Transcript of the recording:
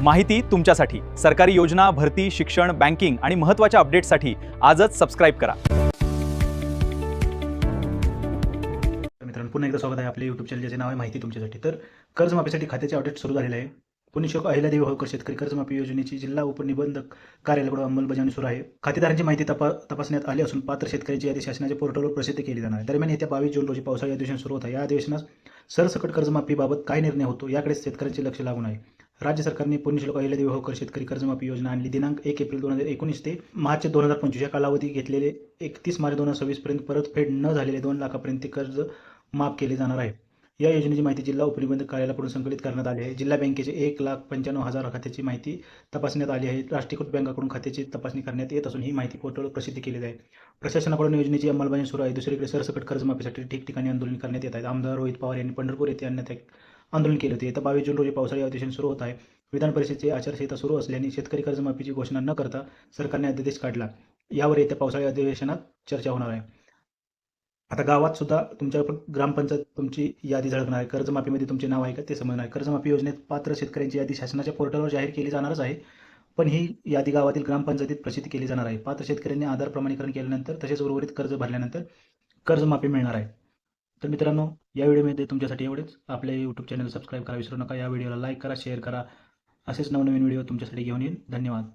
माहिती तुमच्यासाठी. सरकारी योजना, भरती, शिक्षण, बँकिंग आणि महत्त्वाच्या अपडेट्ससाठी आजच सबस्क्राईब करा. मित्रांनो, पुन्हा एकदा स्वागत आहे आपल्या यूट्यूब चॅनल, ज्याचे नाव आहे माहिती तुमच्यासाठी. तर कर्जमाफीसाठी खात्याचे अपडेट सुरू झालेले आहे. पुण्यश्लोक अहिल्यादेवी होळकर शेतकरी कर्जमाफी योजनेची जिल्हा उपनिबंधक कार्यालयाकडून अंमलबजावणी सुरू आहे. खातेदारांची माहिती तपासण्यात आली असून पात्र शेतकऱ्यांची यादी शासनाच्या पोर्टलवर प्रसिद्ध केली जाणार आहे. दरम्यान येत्या 22 जून रोजी पावसाळी अधिवेशन सुरू होत आहे. या अधिवेशनात सरसकट कर्जमाफीबाबत काय निर्णय होतो याकडे शेतकऱ्यांचे लक्ष लागून आहे. राज्य सरकारने पुण्यश्लोक अहिल्यादेवी होळकर शेतकरी कर्जमाफी योजना आणली. दिनांक 1 एप्रिल 2019 ते मार्च 2025 या कालावधी घेतलेले 31 मार्च 2026 पर्यंत परतफेड न झालेले 2 लाखापर्यंत कर्ज माफ केले जाणार आहे. या योजनेची माहिती जिल्हा उपनिबंधक कार्यालयाकडून संकलित करण्यात आली आहे. जिल्हा बँकेचे 1,95,000 खात्याची माहिती तपासण्यात आली आहे. राष्ट्रीयकृत बँकाकडून खात्याची तपासणी करण्यात येत असून ही माहिती पोर्टलवर प्रसिद्ध केली आहे. प्रशासनाकडून योजनेची अंमलबजावणी सुरू आहे. दुसरीकडे सरसकट कर्जमाफीसाठी ठिकठिकाणी आंदोलन करण्यात येत आहेत. आमदार रोहित पवार यांनी पंढरपूर येथे आणण्यात आंदोलन केले होते. येत्या 22 जून रोजी पावसाळी अधिवेशन सुरू होत आहे. विधान परिषदेची आचारसंहिता सुरू असल्याने शेतकरी कर्जमाफीची घोषणा न करता सरकारने अध्यादेश काढला. यावर येत्या पावसाळी अधिवेशनात चर्चा होणार आहे. आता गावात सुद्धा तुमच्या ग्रामपंचायत तुमची यादी झळकणार आहे. कर्जमाफीमध्ये तुमचे नाव आहे का ते समजणार आहे. कर्जमाफी योजनेत पात्र शेतकऱ्यांची यादी शासनाच्या पोर्टलवर जाहीर केली जाणारच आहे, पण ही यादी गावातील ग्रामपंचायतीत प्रसिद्ध केली जाणार आहे. पात्र शेतकऱ्यांनी आधार प्रमाणीकरण केल्यानंतर तसेच उर्वरित कर्ज भरल्यानंतर कर्जमाफी मिळणार आहे. तर मित्रांनो, या व्हिडिओमध्ये तुमच्यासाठी एवढेच. आपल्या यूट्यूब चॅनल सबस्क्राईब करा विसरू नका. या व्हिडिओला लाईक करा, शेअर करा. असेच नवनवीन व्हिडिओ तुमच्यासाठी घेऊन येईन. धन्यवाद.